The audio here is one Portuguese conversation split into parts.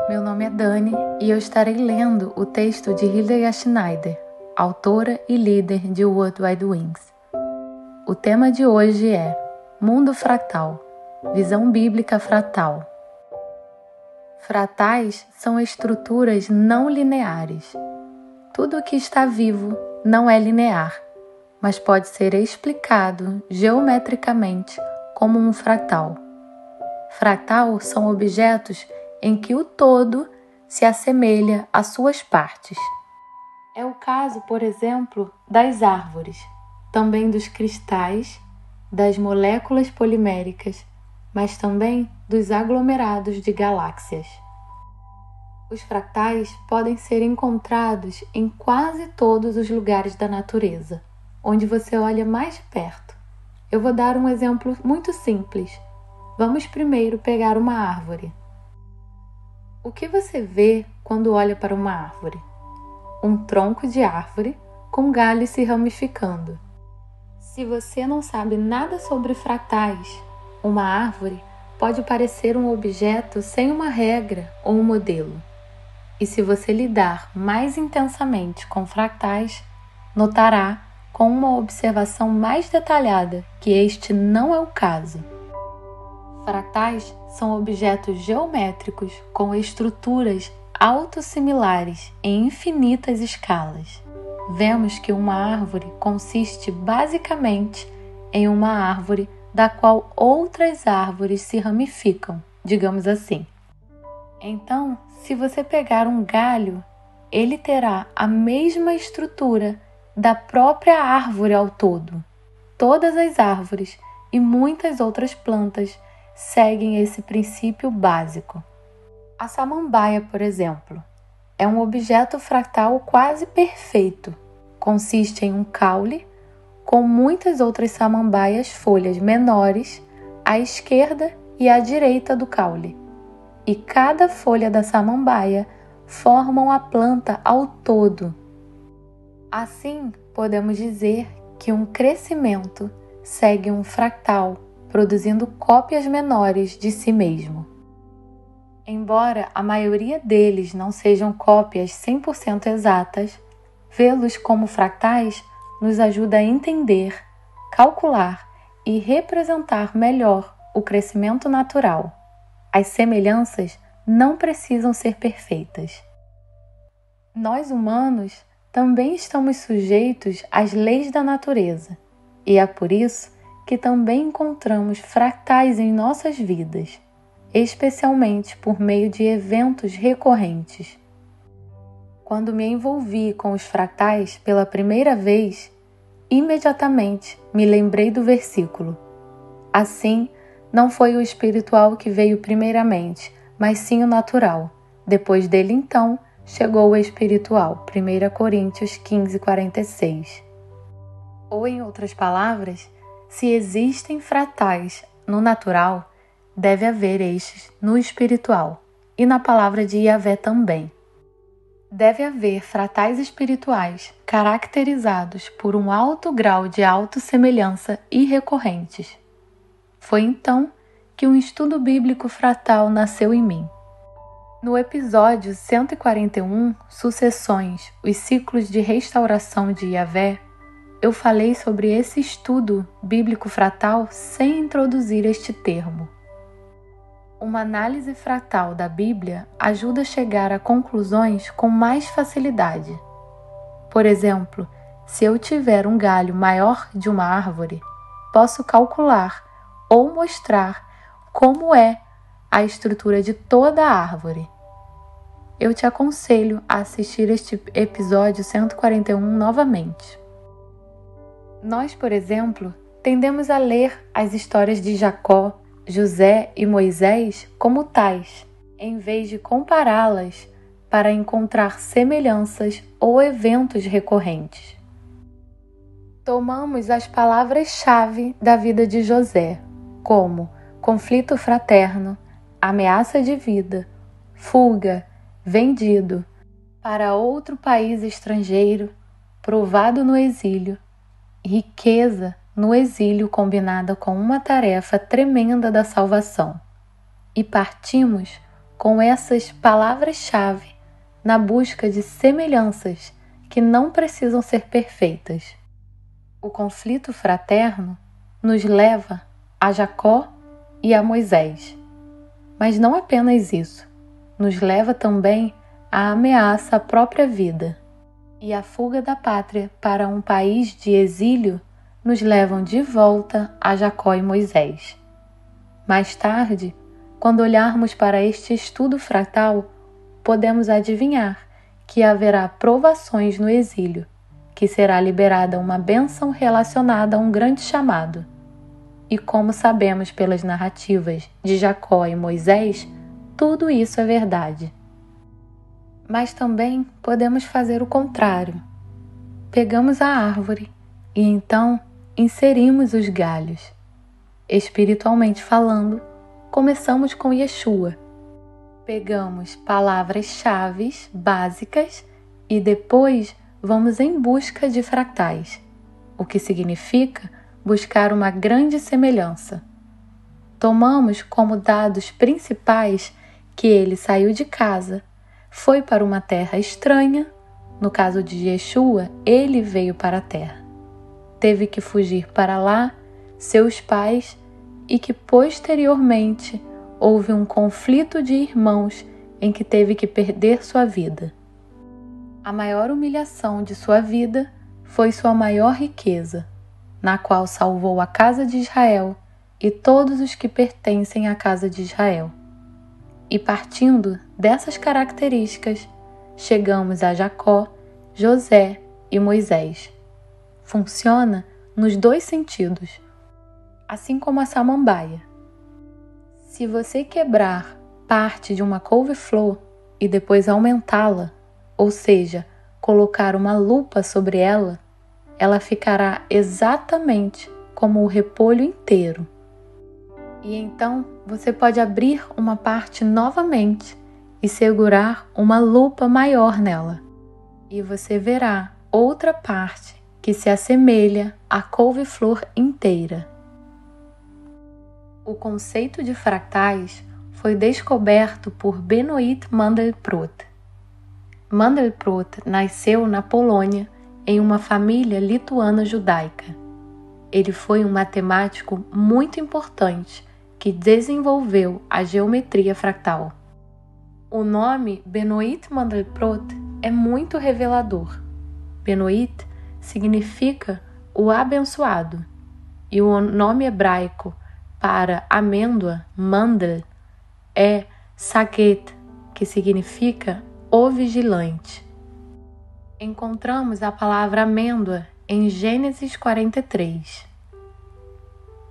Meu nome é Dani e eu estarei lendo o texto de Hilda Schneider, autora e líder de World Wide Wings. O tema de hoje é Mundo Fratal, Visão Bíblica Fratal. Fratais são estruturas não lineares. Tudo o que está vivo não é linear, mas pode ser explicado geometricamente como um fratal. Fratal são objetos em que o todo se assemelha às suas partes. É o caso, por exemplo, das árvores, também dos cristais, das moléculas poliméricas, mas também dos aglomerados de galáxias. Os fratais podem ser encontrados em quase todos os lugares da natureza, onde você olha mais de perto. Eu vou dar um exemplo muito simples. Vamos primeiro pegar uma árvore. O que você vê quando olha para uma árvore? Um tronco de árvore com galhos se ramificando. Se você não sabe nada sobre fratais, uma árvore pode parecer um objeto sem uma regra ou um modelo. E se você lidar mais intensamente com fratais, notará com uma observação mais detalhada que este não é o caso. Fratais são objetos geométricos com estruturas autossimilares em infinitas escalas. Vemos que uma árvore consiste basicamente em uma árvore da qual outras árvores se ramificam, digamos assim. Então, se você pegar um galho, ele terá a mesma estrutura da própria árvore ao todo. Todas as árvores e muitas outras plantas seguem esse princípio básico. A samambaia, por exemplo, é um objeto fratal quase perfeito. Consiste em um caule com muitas outras samambaias folhas menores à esquerda e à direita do caule. E cada folha da samambaia formam a planta ao todo. Assim, podemos dizer que um crescimento segue um fratal, produzindo cópias menores de si mesmo. Embora a maioria deles não sejam cópias 100% exatas, vê-los como fratais nos ajuda a entender, calcular e representar melhor o crescimento natural. As semelhanças não precisam ser perfeitas. Nós humanos também estamos sujeitos às leis da natureza, e é por isso que também encontramos fratais em nossas vidas, especialmente por meio de eventos recorrentes. Quando me envolvi com os fratais pela primeira vez, imediatamente me lembrei do versículo. Assim, não foi o espiritual que veio primeiramente, mas sim o natural. Depois dele, então, chegou o espiritual. 1 Coríntios 15:46. Ou, em outras palavras, se existem fratais no natural, deve haver estes no espiritual e na palavra de Yahvé também. Deve haver fratais espirituais caracterizados por um alto grau de autossemelhança e recorrentes. Foi então que um estudo bíblico fratal nasceu em mim. No episódio 141, Sucessões, os ciclos de restauração de Yahvé, eu falei sobre esse estudo bíblico fratal sem introduzir este termo. Uma análise fratal da Bíblia ajuda a chegar a conclusões com mais facilidade. Por exemplo, se eu tiver um galho maior de uma árvore, posso calcular ou mostrar como é a estrutura de toda a árvore. Eu te aconselho a assistir este episódio 141 novamente. Nós, por exemplo, tendemos a ler as histórias de Jacó, José e Moisés como tais, em vez de compará-las para encontrar semelhanças ou eventos recorrentes. Tomamos as palavras-chave da vida de José, como conflito fraterno, ameaça de vida, fuga, vendido, para outro país estrangeiro, provado no exílio, riqueza no exílio combinada com uma tarefa tremenda da salvação. E partimos com essas palavras-chave na busca de semelhanças que não precisam ser perfeitas. O conflito fraterno nos leva a Jacó e a Moisés. Mas não apenas isso, nos leva também à ameaça à própria vida. E a fuga da pátria para um país de exílio nos levam de volta a Jacó e Moisés. Mais tarde, quando olharmos para este estudo fratal, podemos adivinhar que haverá provações no exílio, que será liberada uma bênção relacionada a um grande chamado. E como sabemos pelas narrativas de Jacó e Moisés, tudo isso é verdade. Mas também podemos fazer o contrário. Pegamos a árvore e então inserimos os galhos. Espiritualmente falando, começamos com Yeshua. Pegamos palavras-chave básicas e depois vamos em busca de fractais, o que significa buscar uma grande semelhança. Tomamos como dados principais que ele saiu de casa, foi para uma terra estranha, no caso de Yeshua, ele veio para a terra. Teve que fugir para lá, seus pais, e que posteriormente houve um conflito de irmãos em que teve que perder sua vida. A maior humilhação de sua vida foi sua maior riqueza, na qual salvou a casa de Israel e todos os que pertencem à casa de Israel. E partindo dessas características, chegamos a Jacó, José e Moisés. Funciona nos dois sentidos, assim como a samambaia. Se você quebrar parte de uma couve-flor e depois aumentá-la, ou seja, colocar uma lupa sobre ela, ela ficará exatamente como o repolho inteiro. E então você pode abrir uma parte novamente e segurar uma lupa maior nela. E você verá outra parte que se assemelha à couve-flor inteira. O conceito de fractais foi descoberto por Benoit Mandelbrot. Mandelbrot nasceu na Polônia em uma família lituana judaica. Ele foi um matemático muito importante que desenvolveu a geometria fractal. O nome Benoit Mandelbrot é muito revelador. Benoit significa o abençoado, e o nome hebraico para amêndoa, mandel, é saket, que significa o vigilante. Encontramos a palavra amêndoa em Gênesis 43.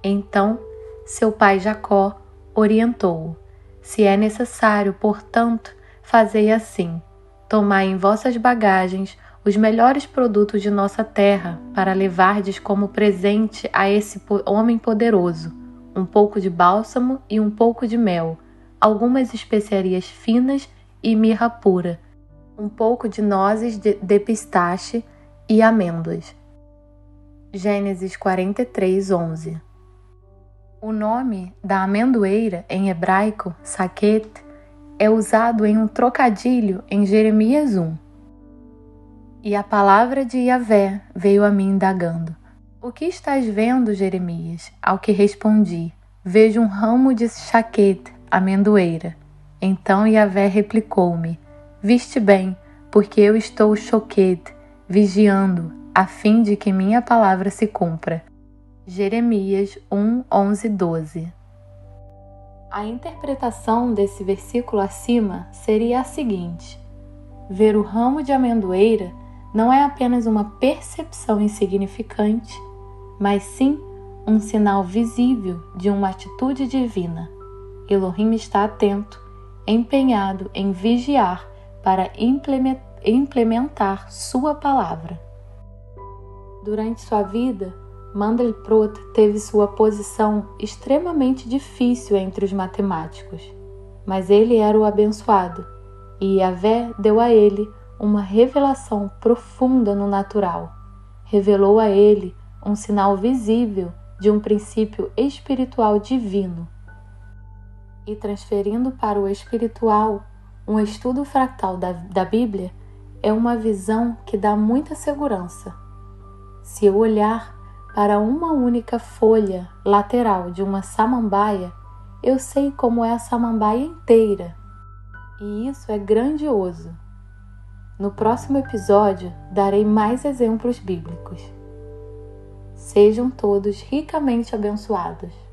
Então, seu pai Jacó orientou-o: se é necessário, portanto, fazei assim: tomai em vossas bagagens os melhores produtos de nossa terra, para levardes como presente a esse homem poderoso, um pouco de bálsamo e um pouco de mel, algumas especiarias finas e mirra pura, um pouco de nozes de pistache e amêndoas. Gênesis 43, 11. O nome da amendoeira em hebraico, saket, é usado em um trocadilho em Jeremias 1. E a palavra de Yahvé veio a mim indagando: o que estás vendo, Jeremias? Ao que respondi: vejo um ramo de saket, amendoeira. Então Yahvé replicou-me: viste bem, porque eu estou choquet, vigiando, a fim de que minha palavra se cumpra. Jeremias 1, 11, 12. A interpretação desse versículo acima seria a seguinte: ver o ramo de amendoeira não é apenas uma percepção insignificante, mas sim um sinal visível de uma atitude divina. Elohim está atento, empenhado em vigiar para implementar sua palavra. Durante sua vida, Mandelbrot teve sua posição extremamente difícil entre os matemáticos, mas ele era o abençoado, e Yahvé deu a ele uma revelação profunda no natural. Revelou a ele um sinal visível de um princípio espiritual divino. E transferindo para o espiritual, um estudo fractal da Bíblia é uma visão que dá muita segurança. Se eu olhar para uma única folha lateral de uma samambaia, eu sei como é a samambaia inteira. E isso é grandioso. No próximo episódio, darei mais exemplos bíblicos. Sejam todos ricamente abençoados.